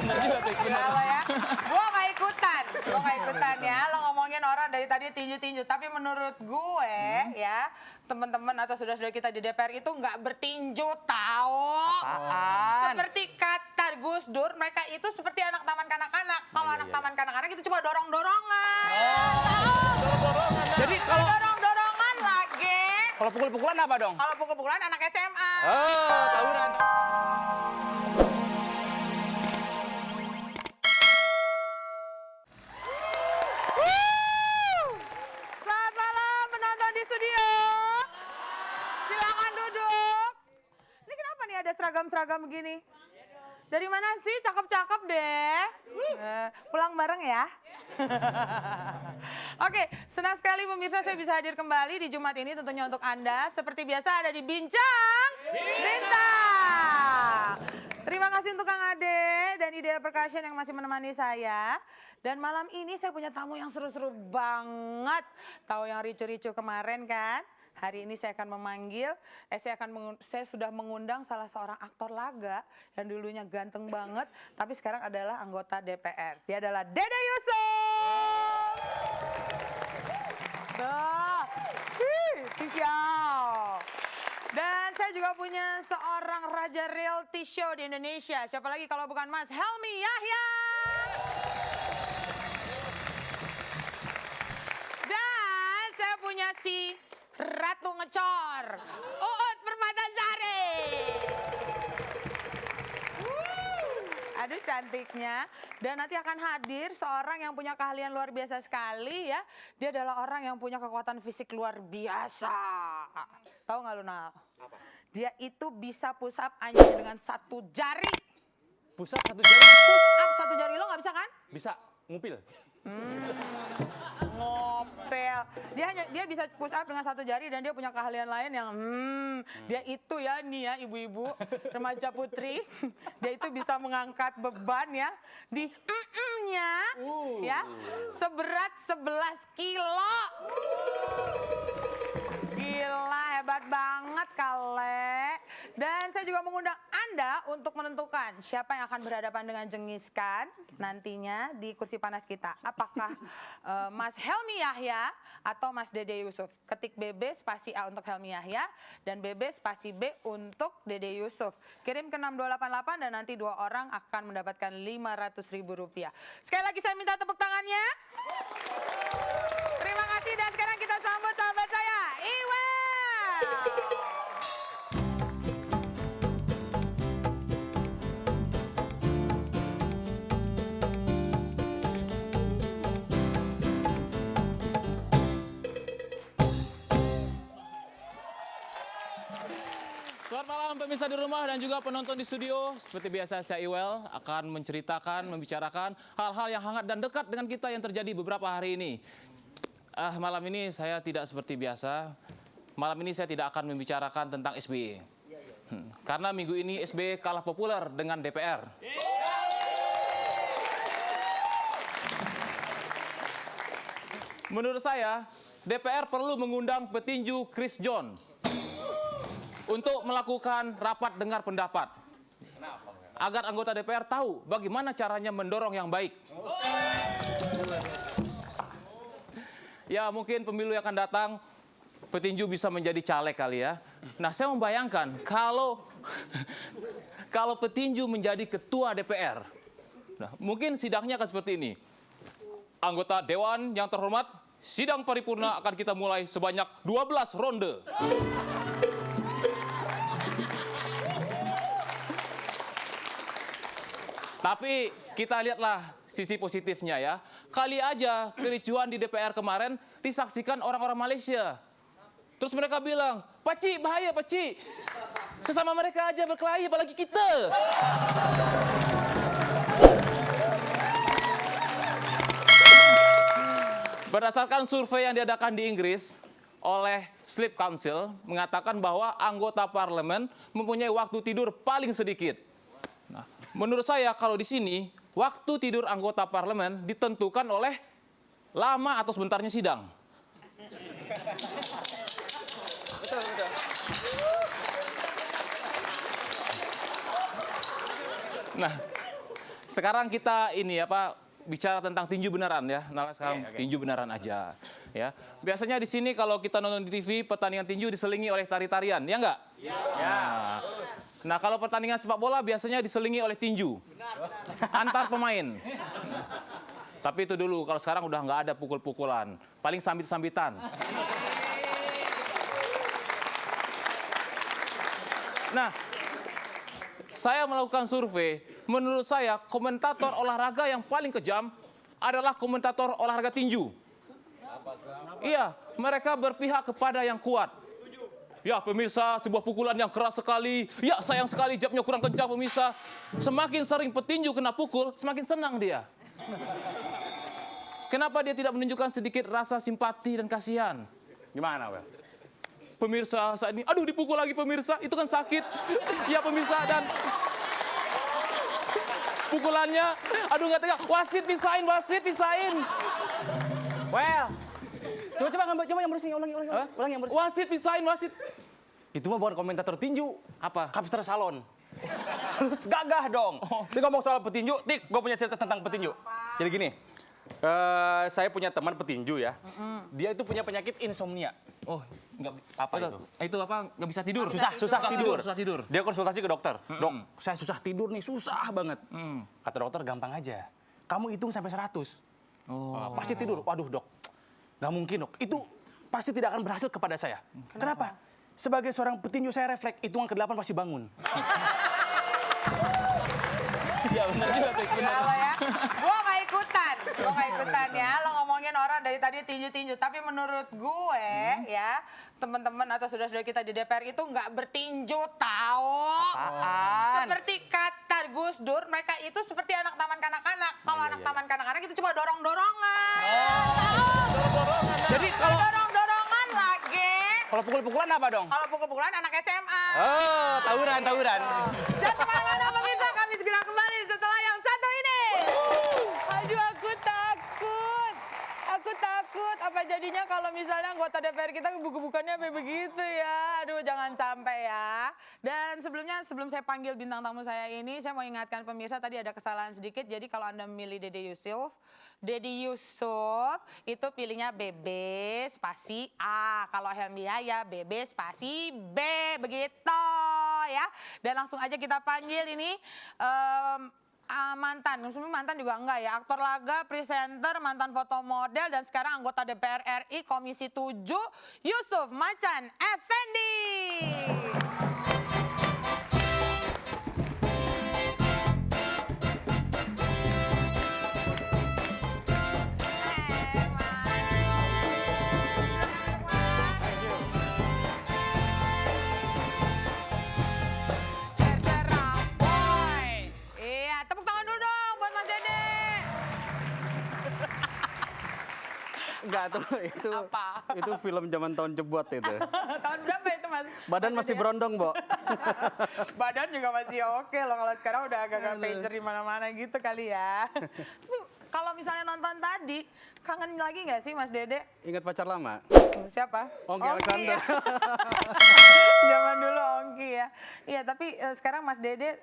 benar juga tuh. Ya. Gue gak ikutan ya. Lo ngomongin orang dari tadi tinju-tinju. Tapi menurut gue ya, teman-teman atau saudara-saudara kita di DPR itu nggak bertinju, tahu? Apaan? Seperti kata Gus Dur, mereka itu seperti anak taman kanak-kanak. Kalau anak taman kanak-kanak itu cuma dorong-dorongan. Dorong-dorongan. Jadi kalau Dorong-dorongan lagi. kalau pukul-pukulan apa dong? Kalau pukul-pukulan anak SMA. Oh, tawuran. Selamat malam penonton di studio. Silakan duduk. Ini kenapa nih ada seragam-seragam begini? Dari mana sih? Cakep-cakep deh. Pulang bareng ya. Oke, senang sekali pemirsa saya bisa hadir kembali di Jumat ini tentunya untuk Anda. Seperti biasa ada di Bincang Bintang. Terima kasih untuk Kang Ade dan Idea Percussion yang masih menemani saya. Dan malam ini saya punya tamu yang seru-seru banget. Tahu yang ricu-ricu kemarin kan? Hari ini saya akan memanggil, saya sudah mengundang salah seorang aktor laga yang dulunya ganteng banget, tapi sekarang adalah anggota DPR. Dia adalah Dede Yusuf. Tuh, Tisha. Dan saya juga punya seorang raja reality show di Indonesia. Siapa lagi kalau bukan Mas Helmy Yahya. Dan saya punya si Ratu Ngecor, Uut Permatasari. Aduh cantiknya. Dan nanti akan hadir seorang yang punya keahlian luar biasa sekali ya. Dia adalah orang yang punya kekuatan fisik luar biasa. Tahu nggak lu, Nal? Apa? Dia itu bisa push up hanya dengan satu jari. Push up satu jari. Push up satu jari lo nggak bisa kan? Bisa ngupil. Ngopel. Dia bisa push up dengan satu jari dan dia punya keahlian lain yang dia itu ya nih ya ibu-ibu remaja putri, dia itu bisa mengangkat beban ya di nya ya seberat 11 kilo. Gila hebat banget Kale. Dan saya juga mengundang Anda untuk menentukan siapa yang akan berhadapan dengan Jengis Khan nantinya di kursi panas kita. Apakah Mas Helmy Yahya atau Mas Dede Yusuf? Ketik BB spasi A untuk Helmy Yahya dan BB spasi B untuk Dede Yusuf. Kirim ke 6288 dan nanti 2 orang akan mendapatkan Rp500.000. Sekali lagi saya minta tepuk tangannya. Terima kasih dan sekarang kita sambut sahabat saya, Iwel. Selamat malam pemirsa di rumah dan juga penonton di studio. Seperti biasa saya Iwel akan menceritakan, membicarakan hal-hal yang hangat dan dekat dengan kita yang terjadi beberapa hari ini. Malam ini saya tidak seperti biasa. Malam ini saya tidak akan membicarakan tentang SBY. Karena minggu ini SBY kalah populer dengan DPR. Menurut saya, DPR perlu mengundang petinju Chris John untuk melakukan rapat dengar pendapat. Agar anggota DPR tahu bagaimana caranya mendorong yang baik. Ya mungkin pemilu yang akan datang, petinju bisa menjadi caleg kali ya. Nah saya membayangkan kalau petinju menjadi ketua DPR. Nah, mungkin sidangnya akan seperti ini. Anggota Dewan yang terhormat, sidang paripurna akan kita mulai sebanyak 12 ronde. Tapi kita lihatlah sisi positifnya ya. Kali aja kericuan di DPR kemarin disaksikan orang-orang Malaysia. Terus mereka bilang, Pakcik bahaya Pakcik. Sesama mereka aja berkelahi apalagi kita. Berdasarkan survei yang diadakan di Inggris oleh Sleep Council mengatakan bahwa anggota parlemen mempunyai waktu tidur paling sedikit. Nah, menurut saya kalau di sini waktu tidur anggota parlemen ditentukan oleh lama atau sebentarnya sidang. Betul, betul. Nah, sekarang kita ini bicara tentang tinju beneran ya. Nah, sekarang tinju beneran aja ya. Biasanya di sini kalau kita nonton di TV pertandingan tinju diselingi oleh tari-tarian, ya enggak? Ya. Nah, kalau pertandingan sepak bola biasanya diselingi oleh tinju. Antar pemain. Tapi itu dulu, kalau sekarang udah nggak ada pukul-pukulan. Paling sambit-sambitan. Nah, saya melakukan survei. Menurut saya, komentator olahraga yang paling kejam adalah komentator olahraga tinju. Iya, mereka berpihak kepada yang kuat. Ya, pemirsa, sebuah pukulan yang keras sekali. Ya, sayang sekali jabnya kurang kencang, pemirsa. Semakin sering petinju kena pukul, semakin senang dia. Kenapa dia tidak menunjukkan sedikit rasa simpati dan kasihan? Gimana, Wel? Pemirsa saat ini, aduh dipukul lagi pemirsa, itu kan sakit. Ya pemirsa, dan pukulannya, aduh nggak tega. Wasit pisahin, wasit pisahin. Well, coba yang bersih, ulangi yang bersih. Wasit pisahin, wasit. Itu mah bukan komentator tinju, Apa? kapster salon. Harus gagah dong. Dia ngomong soal petinju, Dik, gue punya cerita tentang petinju. Jadi gini, saya punya teman petinju ya. Dia itu punya penyakit insomnia. Oh, nggak Apa itu? Itu apa? Nggak bisa tidur. Susah tidur. Susah tidur. Dia konsultasi ke dokter. Dok, saya susah tidur nih, susah banget. Kata dokter, gampang aja. Kamu hitung sampai 100. Oh. Pasti tidur. Waduh, Dok. Nggak mungkin, Dok. Itu pasti tidak akan berhasil kepada saya. Kenapa? Sebagai seorang petinju saya refleks, hitungan ke-8 pasti bangun. Iya benar juga tuh. Kalau ya, gue nggak ikutan ya. Lo ngomongin orang dari tadi tinju-tinju, tapi menurut gue ya, teman-teman atau saudara-saudara kita di DPR itu nggak bertinju, tahu? Apaan? Seperti kata Gus Dur, mereka itu seperti anak taman kanak-kanak. Kalau anak taman kanak-kanak itu cuma dorong-dorongan. Jadi kalau Dorong-dorongan lagi. pukul-pukulan apa dong? Kalau pukul-pukulan anak SMA. Oh, tawuran. Dan kemana-mana pemirsa, kami segera kembali setelah yang satu ini. Aduh, aku takut. Aku takut. Apa jadinya kalau misalnya anggota DPR kita buku-bukannya sampai begitu ya. Aduh, jangan sampai ya. Dan sebelum saya panggil bintang tamu saya ini, saya mau ingatkan pemirsa tadi ada kesalahan sedikit. Jadi kalau Anda memilih Dede Yusuf itu pilihnya BB spasi A. Kalau Helmi ya BB spasi B, begitu ya. Dan langsung aja kita panggil ini mantan juga enggak ya, aktor laga, presenter, mantan foto model, dan sekarang anggota DPR RI Komisi 7, Yusuf Macan Effendi. Terserah, boy. Iya, tepuk tangan dulu dong buat Mas Dede. Enggak tuh, itu Apa? itu film zaman tahun jebot itu. Tahun berapa itu, Mas? Badan Mas masih Dede? berondong, Bo. Badan juga masih oke loh, kalau sekarang udah agak-agak pager di mana-mana gitu kali ya. Tapi kalau misalnya nonton tadi, kangen lagi nggak sih Mas Dede? Ingat pacar lama? Siapa? Ongki Alexander. ya. Zaman dulu Ongki ya. Iya, tapi sekarang Mas Dede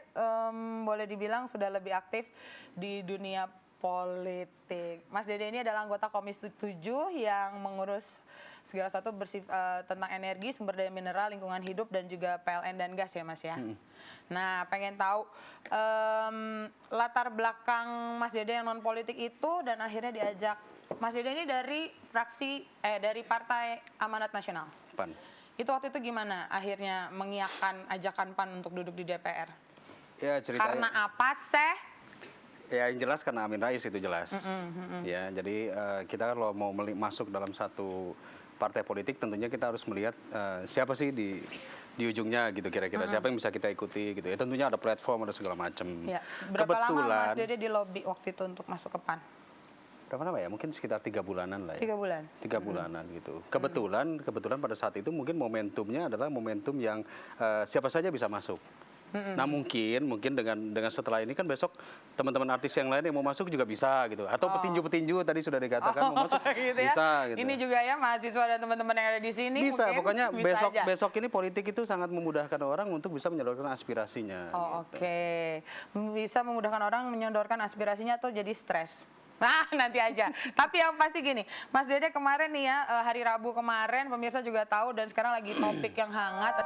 boleh dibilang sudah lebih aktif di dunia politik. Mas Dede ini adalah anggota Komisi 7 yang mengurus segala sesuatu tentang energi, sumber daya mineral, lingkungan hidup, dan juga PLN dan gas ya Mas ya. Nah, pengen tahu latar belakang Mas Dede yang non politik itu, dan akhirnya diajak. Mas Dede ini dari dari Partai Amanat Nasional. Pan. Itu waktu itu gimana akhirnya mengiyakan ajakan PAN untuk duduk di DPR? Ya, ceritanya. Karena apa sih? Ya, yang jelas karena Amin Rais itu jelas. Ya, jadi kita kalau mau masuk dalam satu partai politik, tentunya kita harus melihat siapa sih di ujungnya gitu kira-kira, siapa yang bisa kita ikuti gitu. Ya tentunya ada platform, ada segala macam. Ya. Berapa lama Mas Dede di lobby waktu itu untuk masuk ke PAN? Berapa lama ya? Mungkin sekitar 3 bulanan lah ya. 3 bulan? 3 bulanan gitu. Kebetulan pada saat itu mungkin momentumnya adalah momentum yang siapa saja bisa masuk. Nah mungkin dengan setelah ini kan besok teman-teman artis yang lain yang mau masuk juga bisa gitu. Atau petinju-petinju tadi sudah dikatakan mau masuk gitu ya. bisa gitu. Ini juga ya mahasiswa dan teman-teman yang ada di sini Bisa, mungkin pokoknya bisa aja. besok ini politik itu sangat memudahkan orang untuk bisa menyalurkan aspirasinya. Oh, gitu. oke. Bisa memudahkan orang menyodorkan aspirasinya atau jadi stres. Nah, nanti aja. Tapi yang pasti gini, Mas Dede kemarin nih ya, hari Rabu kemarin, pemirsa juga tahu dan sekarang lagi topik yang hangat.